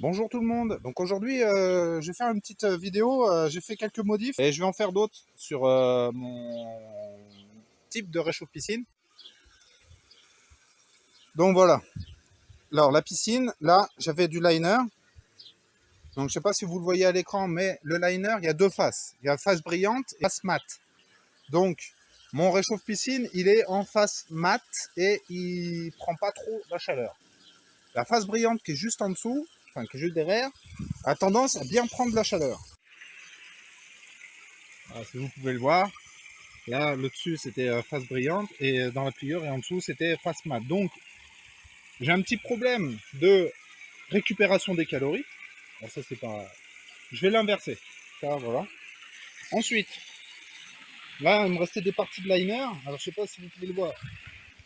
Bonjour tout le monde. Donc aujourd'hui, je vais faire une petite vidéo. J'ai fait quelques modifs et je vais en faire d'autres sur mon type de réchauffe-piscine. Donc voilà. Alors la piscine, là, j'avais du liner. Donc je sais pas si vous le voyez à l'écran, mais le liner, il y a deux faces. Il y a face brillante et face mat. Donc mon réchauffe-piscine, il est en face mat et il prend pas trop la chaleur. La face brillante qui est juste en dessous, enfin qui est juste derrière, a tendance à bien prendre la chaleur. Voilà, si vous pouvez le voir. Là, le dessus, c'était face brillante et dans la pliure, et en dessous, c'était face mat. Donc, j'ai un petit problème de récupération des calories. Alors ça, c'est pas... Je vais l'inverser. Ça, voilà. Ensuite, là, il me restait des parties de liner. Alors, je sais pas si vous pouvez le voir.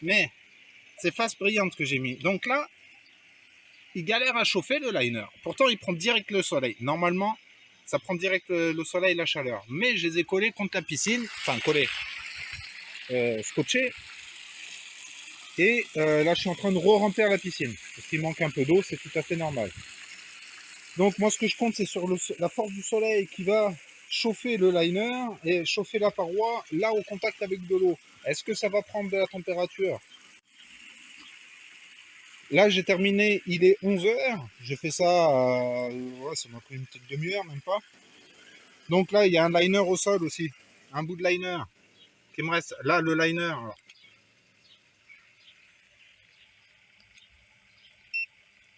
Mais, c'est face brillante que j'ai mis. Donc là, il galère à chauffer le liner. Pourtant, il prend direct le soleil. Normalement, ça prend direct le soleil et la chaleur. Mais je les ai collés contre la piscine. Enfin, collés. Scotchés. Et là, je suis en train de re-remplir la piscine. Parce qu'il manque un peu d'eau, c'est tout à fait normal. Donc moi, ce que je compte, c'est sur la force du soleil qui va chauffer le liner et chauffer la paroi, là, au contact avec de l'eau. Est-ce que ça va prendre de la température? Là, j'ai terminé, il est 11 heures. J'ai fait ça, ouais, ça m'a pris une petite demi-heure, même pas. Donc là, il y a un liner au sol aussi. Un bout de liner qui me reste. Là, le liner, alors,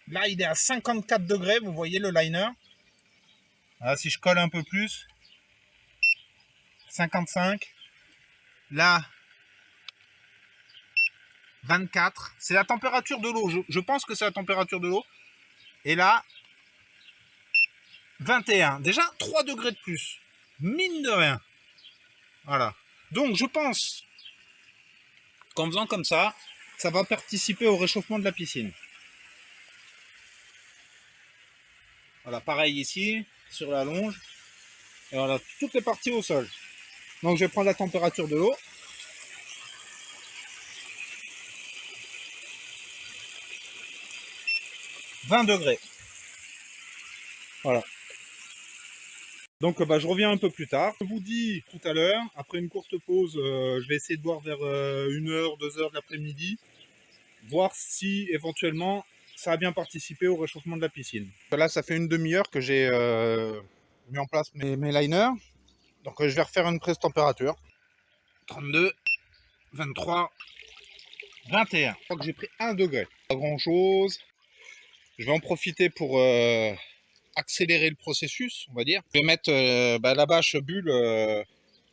là, il est à 54 degrés, vous voyez le liner. Là, si je colle un peu plus, 55. Là, 24. C'est la température de l'eau. Je pense que c'est la température de l'eau. Et là, 21. Déjà, 3 degrés de plus. Mine de rien. Voilà. Donc, je pense qu'en faisant comme ça va participer au réchauffement de la piscine. Voilà, pareil ici, sur la longe. Et voilà, toutes les parties au sol. Donc, je vais prendre la température de l'eau. 20 degrés. Voilà. Donc je reviens un peu plus tard. Je vous dis tout à l'heure, après une courte pause, je vais essayer de voir vers 1 heure, 2 heures de l'après-midi, voir si éventuellement ça a bien participé au réchauffement de la piscine. Là, ça fait une demi-heure que j'ai mis en place mes liners. Donc je vais refaire une prise température. 32, 23, 21. Je crois que j'ai pris 1 degré. Pas grand chose. Je vais en profiter pour accélérer le processus, on va dire. Je vais mettre la bâche bulle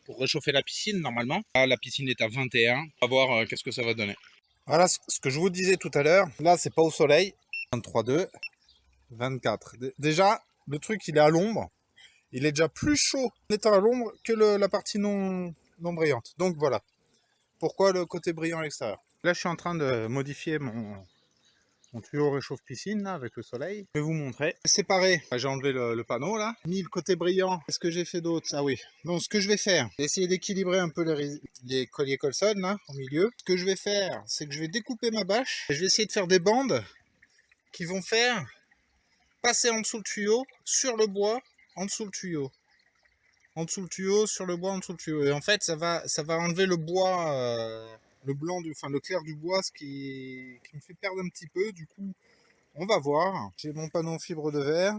pour réchauffer la piscine normalement. Là, la piscine est à 21. On va voir qu'est-ce que ça va donner. Voilà ce que je vous disais tout à l'heure. Là, c'est pas au soleil. 23,2, 24. Déjà, le truc, il est à l'ombre. Il est déjà plus chaud en étant à l'ombre que la partie non brillante. Donc voilà. Pourquoi le côté brillant à l'extérieur. Là, je suis en train de modifier mon tuyau réchauffe-piscine là, avec le soleil. Je vais vous montrer. Séparé, j'ai enlevé le panneau là. Mis le côté brillant. Qu'est-ce que j'ai fait d'autre? Ah oui. Donc ce que je vais faire, essayer d'équilibrer un peu les colliers Colson là, au milieu. Ce que je vais faire, c'est que je vais découper ma bâche. Et je vais essayer de faire des bandes qui vont faire passer en dessous le tuyau, sur le bois, en dessous le tuyau. En dessous le tuyau, sur le bois, en dessous le tuyau. Et en fait, ça va enlever le bois, le blanc, le clair du bois, ce qui me fait perdre un petit peu. Du coup, on va voir. J'ai mon panneau en fibre de verre.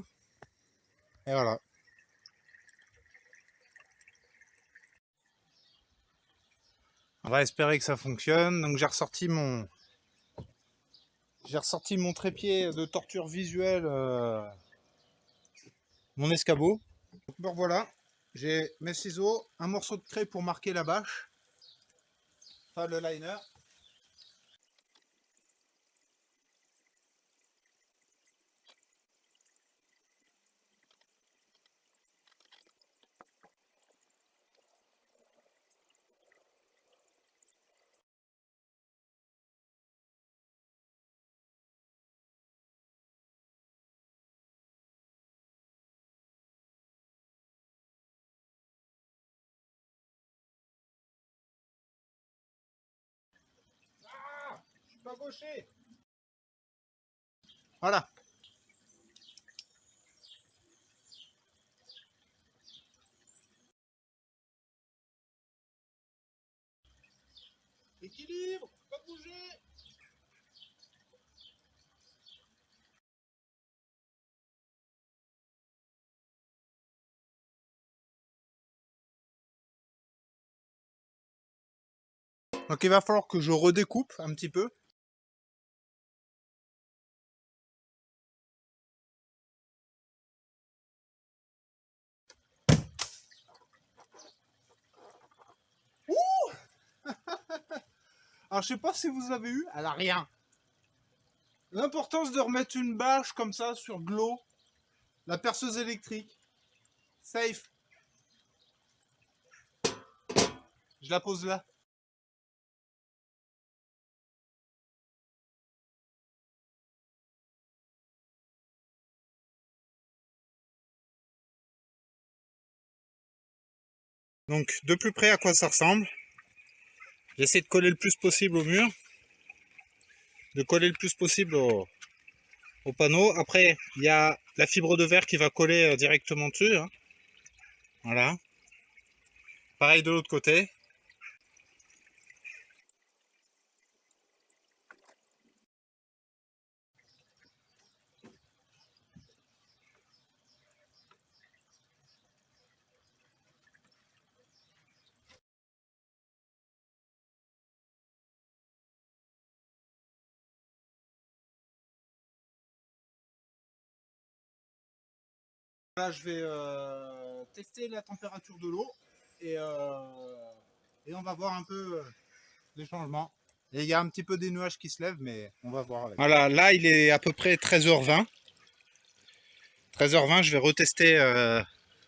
Et voilà. On va espérer que ça fonctionne. Donc j'ai ressorti mon trépied de torture visuelle, mon escabeau. Donc me voilà. J'ai mes ciseaux, un morceau de craie pour marquer la bâche. Enfin le liner. Ah, je suis pas gaucher. Voilà. Équilibre, pas bouger. Donc il va falloir que je redécoupe un petit peu. Alors je sais pas si vous avez eu, elle a rien. L'importance de remettre une bâche comme ça sur de l'eau, la perceuse électrique, safe. Je la pose là. Donc de plus près à quoi ça ressemble. J'essaie de coller le plus possible au mur, de coller le plus possible au panneau. Après, il y a la fibre de verre qui va coller directement dessus. Hein. Voilà. Pareil de l'autre côté. Là, je vais tester la température de l'eau et, on va voir un peu les changements. Et il y a un petit peu des nuages qui se lèvent, mais on va voir avec. Voilà, là il est à peu près 13h20. 13h20, je vais retester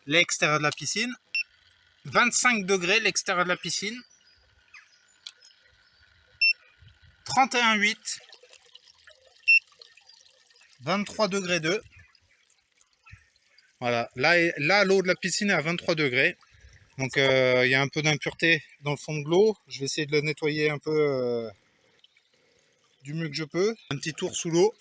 l'extérieur de la piscine. 25 degrés l'extérieur de la piscine. 31,8. 23 degrés 2. Voilà, là l'eau de la piscine est à 23 degrés. Donc il y a un peu d'impureté dans le fond de l'eau. Je vais essayer de le nettoyer un peu du mieux que je peux. Un petit tour sous l'eau.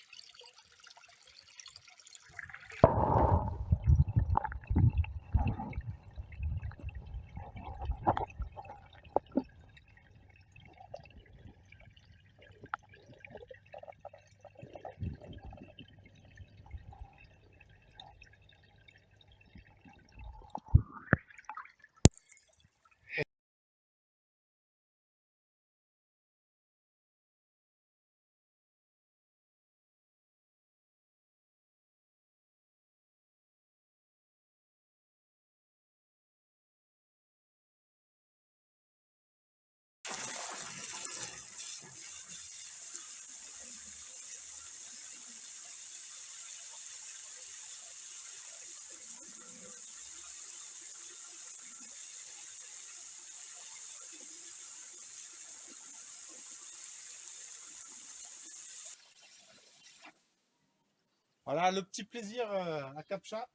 Voilà le petit plaisir à Captcha.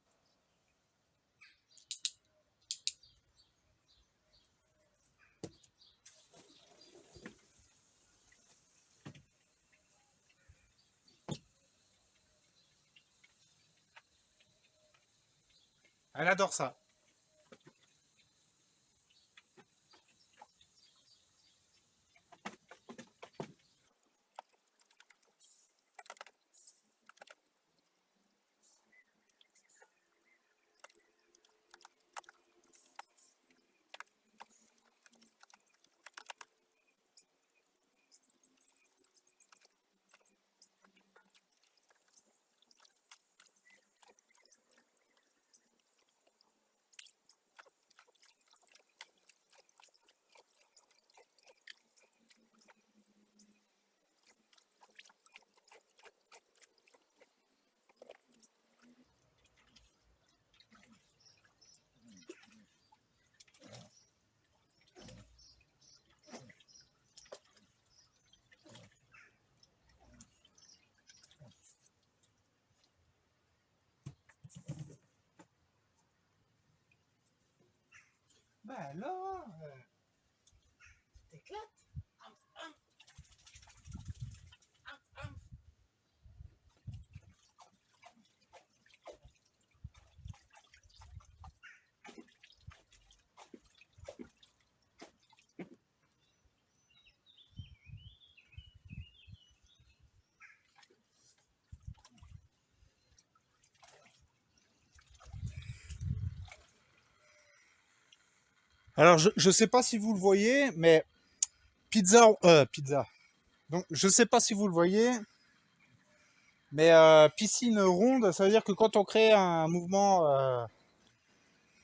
Elle adore ça. Ben alors, t'éclates. Alors, je sais pas si vous le voyez, mais pizza. Donc, je sais pas si vous le voyez, mais piscine ronde, ça veut dire que quand on crée un mouvement,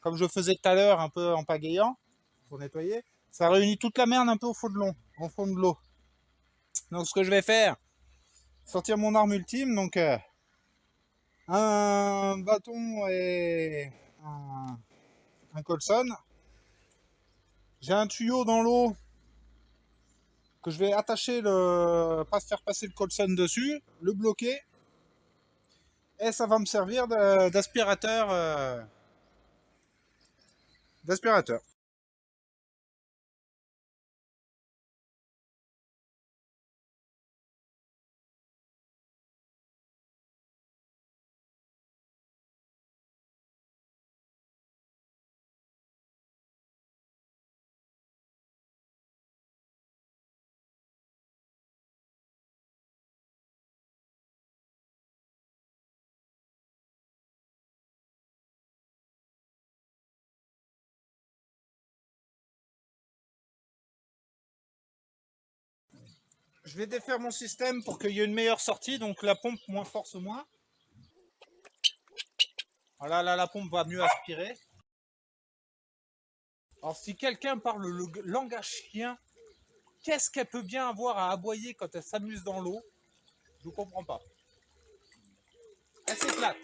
comme je faisais tout à l'heure, un peu en pagayant, pour nettoyer, ça réunit toute la merde un peu au fond de l'eau. Donc, ce que je vais faire, sortir mon arme ultime, donc un bâton et un Colson. J'ai un tuyau dans l'eau que je vais attacher pas faire passer le Colson dessus, le bloquer, et ça va me servir d'aspirateur. D'aspirateur. Je vais défaire mon système pour qu'il y ait une meilleure sortie, donc la pompe moins force moins. Voilà, là la pompe va mieux aspirer. Alors si quelqu'un parle le langage chien, qu'est-ce qu'elle peut bien avoir à aboyer quand elle s'amuse dans l'eau? Je ne comprends pas. Elle s'éclate.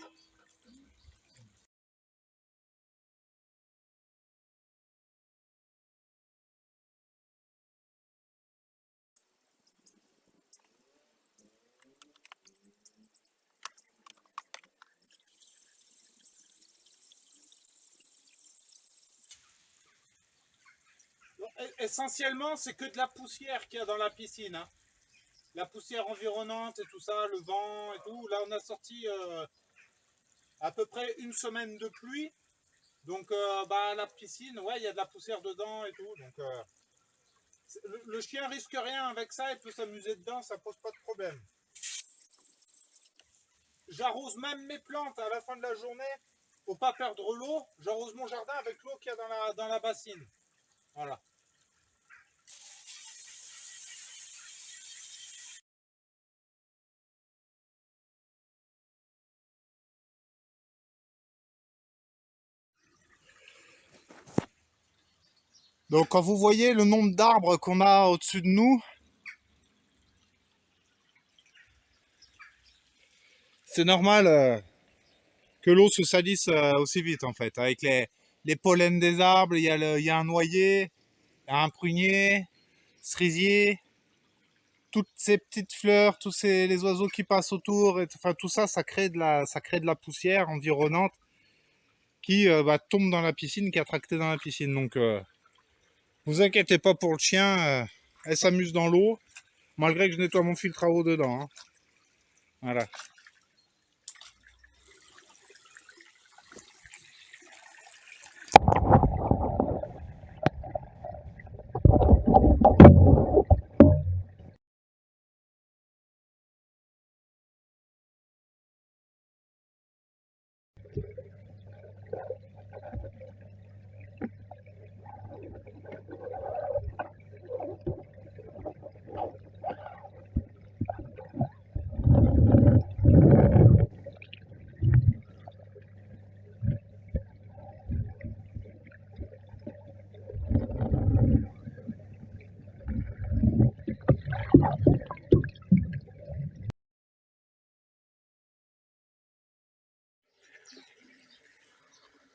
Essentiellement, c'est que de la poussière qu'il y a dans la piscine. Hein. La poussière environnante et tout ça, le vent et tout. Là, on a sorti à peu près une semaine de pluie. Donc, la piscine, ouais, il y a de la poussière dedans et tout. Donc, le chien risque rien avec ça. Il peut s'amuser dedans, ça pose pas de problème. J'arrose même mes plantes à la fin de la journée pour pas perdre l'eau. J'arrose mon jardin avec l'eau qu'il y a dans la bassine. Voilà. Donc quand vous voyez le nombre d'arbres qu'on a au-dessus de nous, c'est normal que l'eau se salisse aussi vite en fait. Avec les pollens des arbres, il y a un noyer, il y a un prunier, cerisier, toutes ces petites fleurs, les oiseaux qui passent autour, enfin tout ça, ça crée de la poussière environnante qui tombe dans la piscine, qui est attractée dans la piscine. Donc vous inquiétez pas pour le chien, elle s'amuse dans l'eau, malgré que je nettoie mon filtre à eau dedans. Hein. Voilà.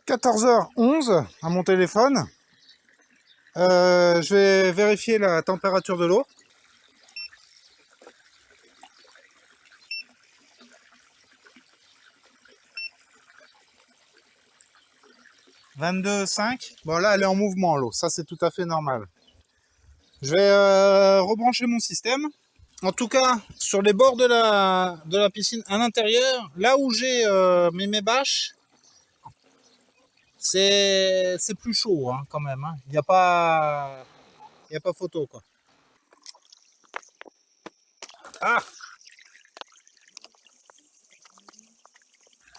14h11 à mon téléphone. Je vais vérifier la température de l'eau. « 22,5 ». Bon là elle est en mouvement l'eau, ça c'est tout à fait normal. Je vais rebrancher mon système. En tout cas, sur les bords de la piscine à l'intérieur, là où j'ai mis mes bâches, c'est plus chaud hein, quand même. Hein. Il n'y a pas photo quoi. Ah,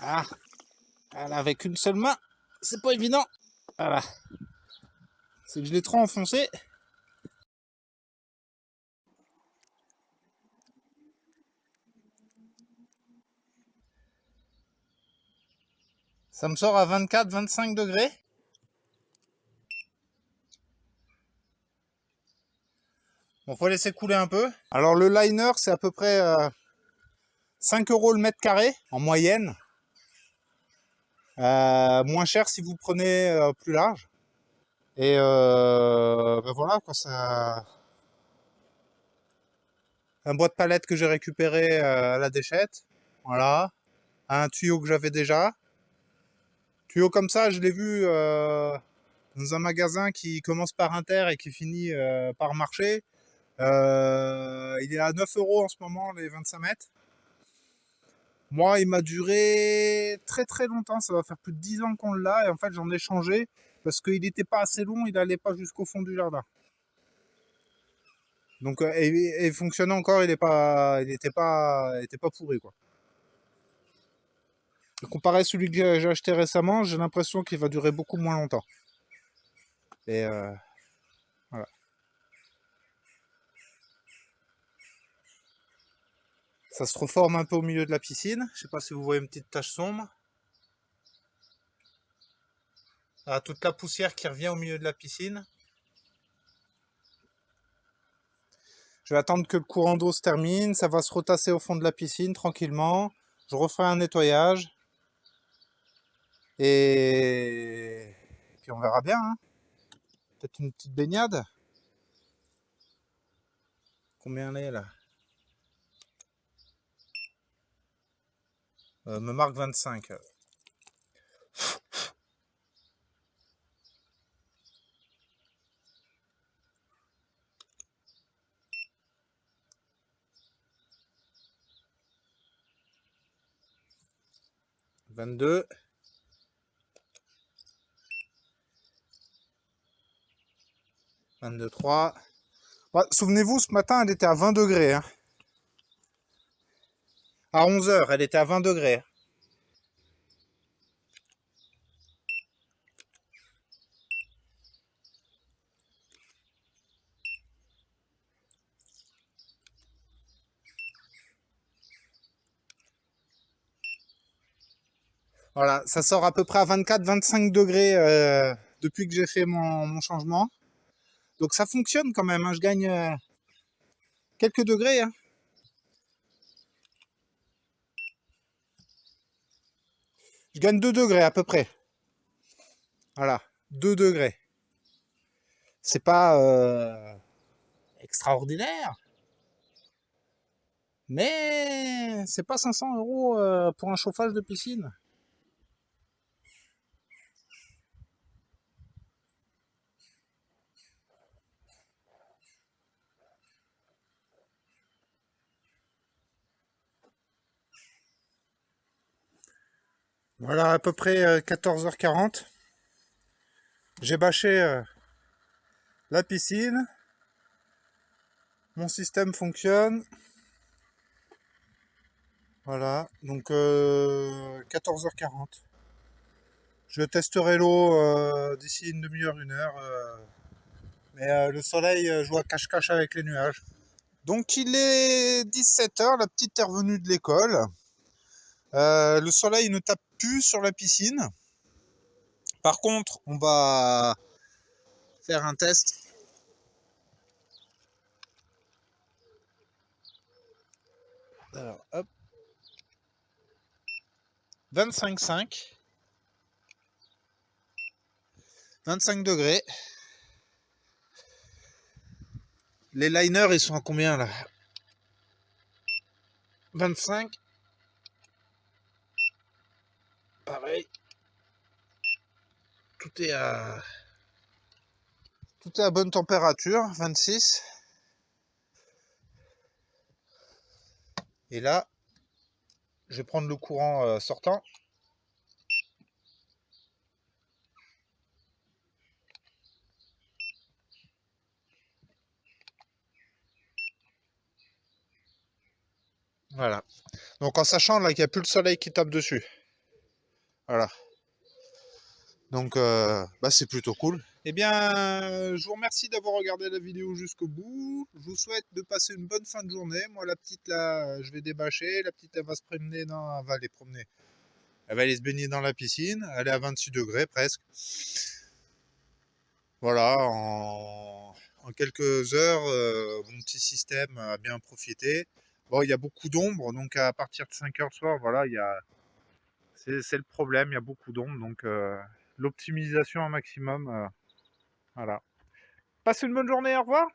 ah, avec une seule main, c'est pas évident. Voilà. c'est que je l'ai trop enfoncé. Ça me sort à 24-25 degrés. Bon, faut laisser couler un peu. Alors le liner, c'est à peu près 5 € le mètre carré en moyenne. Moins cher si vous prenez plus large. Et ben voilà quoi, ça. Un bois de palette que j'ai récupéré à la déchette. Voilà. Un tuyau que j'avais déjà. Tuyau comme ça, je l'ai vu dans un magasin qui commence par Inter et qui finit par Marché. Il est à 9 € en ce moment, les 25 mètres. Moi, il m'a duré très très longtemps. Ça va faire plus de 10 ans qu'on l'a. Et en fait, j'en ai changé parce qu'il n'était pas assez long. Il n'allait pas jusqu'au fond du jardin. Donc, et fonctionnait encore. Il n'était pas pourri, quoi. Comparé à celui que j'ai acheté récemment, j'ai l'impression qu'il va durer beaucoup moins longtemps. Et voilà. Ça se reforme un peu au milieu de la piscine. Je sais pas si vous voyez une petite tache sombre. Ah, toute la poussière qui revient au milieu de la piscine. Je vais attendre que le courant d'eau se termine. Ça va se retasser au fond de la piscine tranquillement. Je referai un nettoyage. Et puis on verra bien. Hein. Peut-être une petite baignade. Combien elle est là me marque 25. 22. 23. Ouais, souvenez-vous, ce matin, elle était à 20 degrés. Hein. À 11 h, elle était à 20 degrés. Voilà, ça sort à peu près à 24-25 degrés depuis que j'ai fait mon changement. Donc ça fonctionne quand même, hein. Je gagne quelques degrés. Hein. Je gagne 2 degrés à peu près. Voilà, 2 degrés. C'est pas extraordinaire, mais c'est pas 500 € pour un chauffage de piscine. Voilà, à peu près 14 h 40. J'ai bâché la piscine. Mon système fonctionne. Voilà, donc 14 h 40. Je testerai l'eau d'ici une demi-heure, 1 heure. Mais le soleil joue à cache-cache avec les nuages. Donc il est 17 h, la petite est revenue de l'école. Le soleil ne tape plus sur la piscine. Par contre, on va faire un test. Alors, hop. 25,5. 25 degrés. Les liners, ils sont à combien là? 25. Pareil. Tout est à bonne température, 26. Et là, je vais prendre le courant sortant. Voilà. Donc en sachant là qu'il n'y a plus le soleil qui tape dessus. Voilà. Donc bah, c'est plutôt cool. Eh bien, je vous remercie d'avoir regardé la vidéo jusqu'au bout. Je vous souhaite de passer une bonne fin de journée. Moi, la petite, là, je vais débâcher. La petite, elle va se promener elle va aller promener. Elle va aller se baigner dans la piscine. Elle est à 26 degrés presque. Voilà, en quelques heures, mon petit système a bien profité. Bon, il y a beaucoup d'ombre, donc à partir de 5 heures le soir, voilà, c'est le problème, il y a beaucoup d'ombre, donc l'optimisation un maximum, voilà. Passez une bonne journée, au revoir.